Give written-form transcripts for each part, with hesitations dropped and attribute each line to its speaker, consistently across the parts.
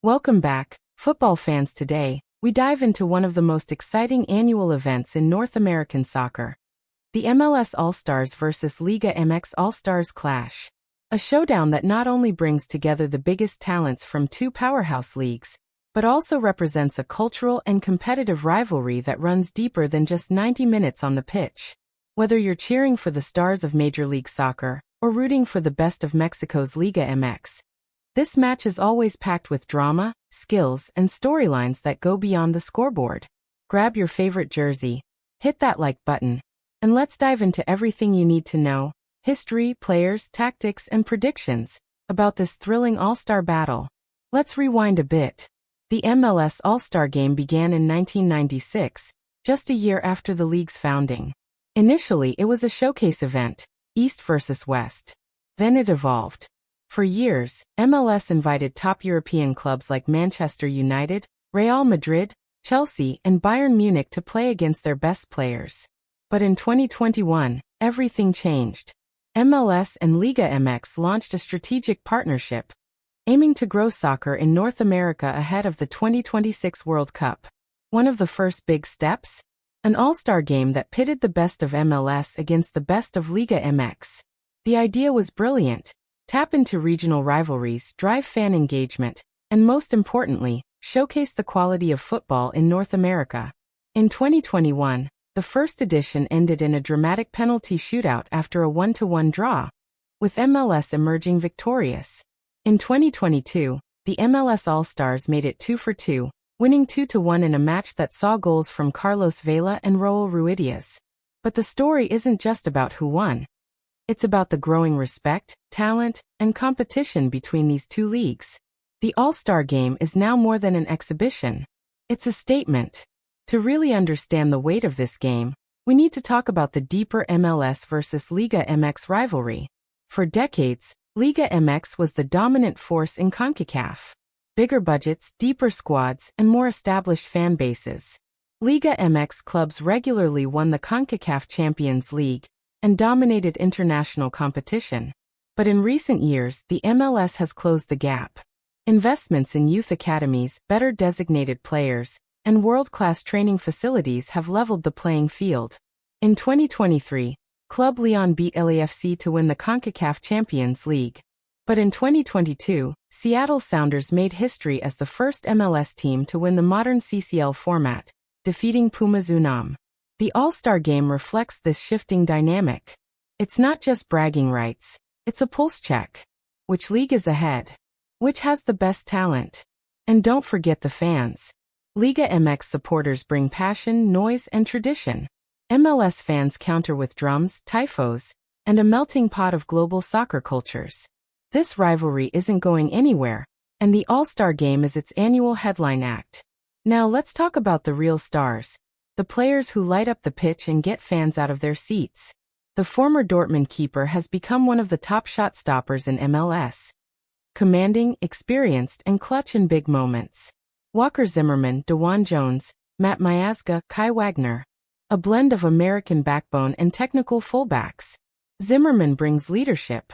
Speaker 1: Welcome back, football fans. Today, we dive into one of the most exciting annual events in North American soccer. The MLS All-Stars vs. Liga MX All-Stars clash. A showdown that not only brings together the biggest talents from two powerhouse leagues, but also represents a cultural and competitive rivalry that runs deeper than just 90 minutes on the pitch. Whether you're cheering for the stars of Major League Soccer or rooting for the best of Mexico's Liga MX, this match is always packed with drama, skills, and storylines that go beyond the scoreboard. Grab your favorite jersey, hit that like button, and let's dive into everything you need to know: history, players, tactics, and predictions about this thrilling all-star battle. Let's rewind a bit. The MLS All-Star Game began in 1996, just a year after the league's founding. Initially, it was a showcase event, East versus West. Then it evolved. For years, MLS invited top European clubs like Manchester United, Real Madrid, Chelsea, and Bayern Munich to play against their best players. But in 2021, everything changed. MLS and Liga MX launched a strategic partnership, aiming to grow soccer in North America ahead of the 2026 World Cup. One of the first big steps? An all-star game that pitted the best of MLS against the best of Liga MX. The idea was brilliant. Tap into regional rivalries, drive fan engagement, and most importantly, showcase the quality of football in North America. In 2021, the first edition ended in a dramatic penalty shootout after a 1-1 draw, with MLS emerging victorious. In 2022, the MLS All-Stars made it 2-2, winning 2-1 in a match that saw goals from Carlos Vela and Raul Ruidiaz. But the story isn't just about who won. It's about the growing respect, talent, and competition between these two leagues. The All-Star Game is now more than an exhibition. It's a statement. To really understand the weight of this game, we need to talk about the deeper MLS versus Liga MX rivalry. For decades, Liga MX was the dominant force in CONCACAF. Bigger budgets, deeper squads, and more established fan bases. Liga MX clubs regularly won the CONCACAF Champions League and dominated international competition. But in recent years, the MLS has closed the gap. Investments in youth academies, better designated players, and world-class training facilities have leveled the playing field. In 2023, Club Leon beat LAFC to win the CONCACAF Champions League. But in 2022, Seattle Sounders made history as the first MLS team to win the modern CCL format, defeating Pumas UNAM. The All-Star Game reflects this shifting dynamic. It's not just bragging rights, it's a pulse check. Which league is ahead? Which has the best talent? And don't forget the fans. Liga MX supporters bring passion, noise, and tradition. MLS fans counter with drums, tifos, and a melting pot of global soccer cultures. This rivalry isn't going anywhere, and the All-Star Game is its annual headline act. Now let's talk about the real stars. The players who light up the pitch and get fans out of their seats. The former Dortmund keeper has become one of the top shot stoppers in MLS. Commanding, experienced, and clutch in big moments. Walker Zimmerman, DeJuan Jones, Matt Miazga, Kai Wagner. A blend of American backbone and technical fullbacks. Zimmerman brings leadership.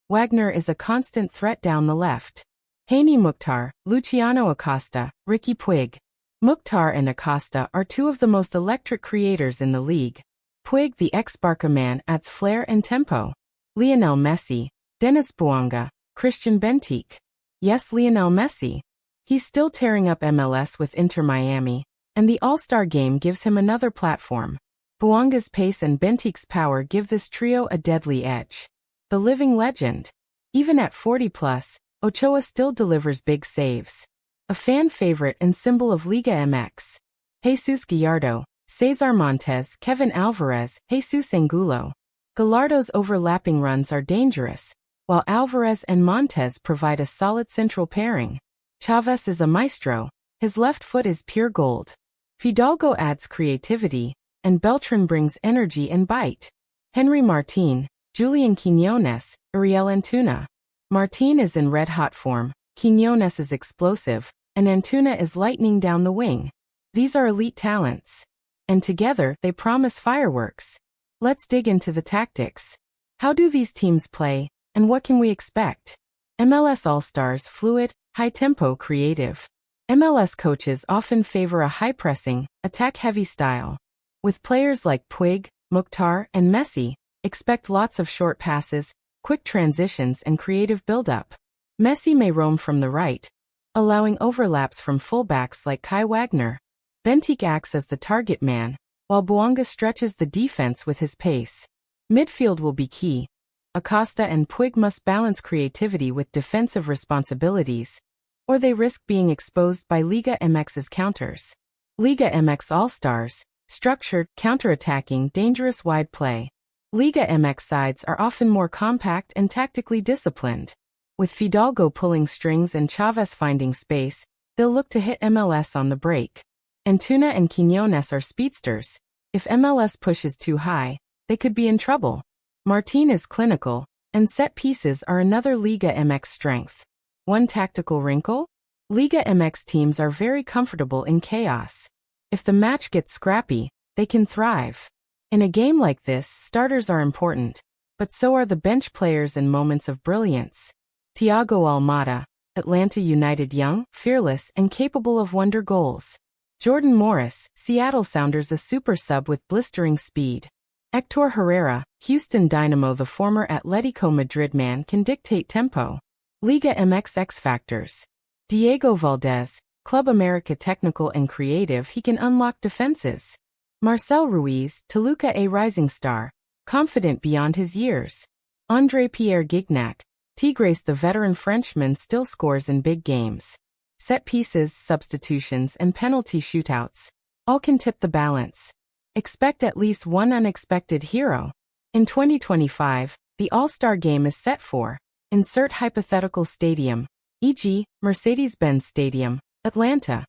Speaker 1: Wagner is a constant threat down the left. Haney Mukhtar, Luciano Acosta, Ricky Puig. Mukhtar and Acosta are two of the most electric creators in the league. Puig, the ex-Barca man, adds flair and tempo. Lionel Messi, Dennis Bouanga, Christian Bentique. Yes, Lionel Messi. He's still tearing up MLS with Inter Miami, and the All-Star Game gives him another platform. Bouanga's pace and Bentique's power give this trio a deadly edge. The living legend. Even at 40+, Ochoa still delivers big saves. A fan favorite and symbol of Liga MX. Jesus Gallardo, Cesar Montes, Kevin Alvarez, Jesus Angulo. Gallardo's overlapping runs are dangerous, while Alvarez and Montes provide a solid central pairing. Chavez is a maestro, his left foot is pure gold. Fidalgo adds creativity, and Beltran brings energy and bite. Henry Martin, Julian Quiñones, Uriel Antuna. Martin is in red-hot form, Quiñones is explosive, and Antuna is lightning down the wing. These are elite talents. And together, they promise fireworks. Let's dig into the tactics. How do these teams play, and what can we expect? MLS All-Stars, fluid, high-tempo, creative. MLS coaches often favor a high-pressing, attack-heavy style. With players like Puig, Mukhtar, and Messi, expect lots of short passes, quick transitions, and creative build-up. Messi may roam from the right, allowing overlaps from fullbacks like Kai Wagner. Bentique acts as the target man, while Bouanga stretches the defense with his pace. Midfield will be key. Acosta and Puig must balance creativity with defensive responsibilities, or they risk being exposed by Liga MX's counters. Liga MX All-Stars, structured, counter-attacking, dangerous wide play. Liga MX sides are often more compact and tactically disciplined. With Fidalgo pulling strings and Chavez finding space, they'll look to hit MLS on the break. Antuna and Quiñones are speedsters. If MLS pushes too high, they could be in trouble. Martin is clinical, and set pieces are another Liga MX strength. One tactical wrinkle? Liga MX teams are very comfortable in chaos. If the match gets scrappy, they can thrive. In a game like this, starters are important, but so are the bench players in moments of brilliance. Thiago Almada, Atlanta United, young, fearless, and capable of wonder goals. Jordan Morris, Seattle Sounders, a super sub with blistering speed. Hector Herrera, Houston Dynamo, the former Atletico Madrid man, can dictate tempo. Liga MX X factors. Diego Valdez, Club America, technical and creative, he can unlock defenses. Marcel Ruiz, Toluca, a rising star, confident beyond his years. André Pierre Gignac, Tigres, the veteran Frenchman, still scores in big games. Set pieces, substitutions, and penalty shootouts all can tip the balance. Expect at least one unexpected hero. In 2025, the All-Star Game is set for insert hypothetical stadium, e.g., Mercedes-Benz Stadium, Atlanta.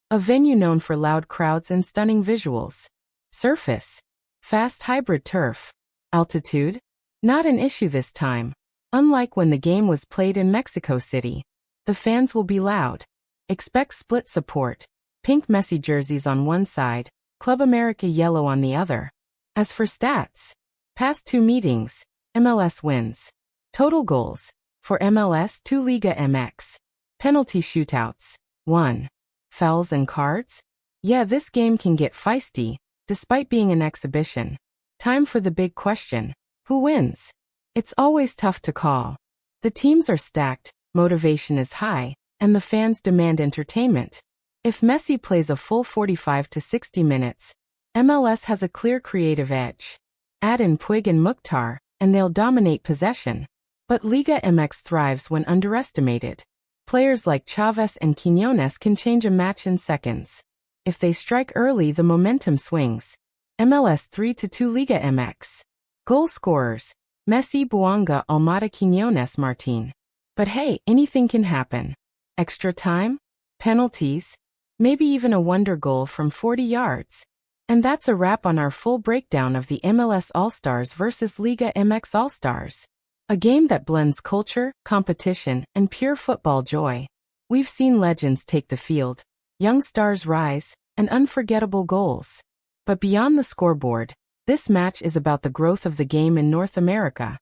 Speaker 1: A venue known for loud crowds and stunning visuals. Surface. Fast hybrid turf. Altitude? Not an issue this time. Unlike when the game was played in Mexico City. The fans will be loud. Expect split support. Pink Messi jerseys on one side, Club America yellow on the other. As for stats, past 2 meetings, MLS wins. Total goals, for MLS 2, Liga MX. Penalty shootouts, 1. Fouls and cards? Yeah, this game can get feisty, despite being an exhibition. Time for the big question. Who wins? It's always tough to call. The teams are stacked, motivation is high, and the fans demand entertainment. If Messi plays a full 45 to 60 minutes, MLS has a clear creative edge. Add in Puig and Mukhtar, and they'll dominate possession. But Liga MX thrives when underestimated. Players like Chavez and Quiñones can change a match in seconds. If they strike early, the momentum swings. MLS 3-2 Liga MX. Goal scorers: Messi, Bouanga, Almada, Quiñones, Martin. But hey, anything can happen. Extra time? Penalties? Maybe even a wonder goal from 40 yards. And that's a wrap on our full breakdown of the MLS All-Stars versus Liga MX All-Stars. A game that blends culture, competition, and pure football joy. We've seen legends take the field, young stars rise, and unforgettable goals. But beyond the scoreboard, this match is about the growth of the game in North America.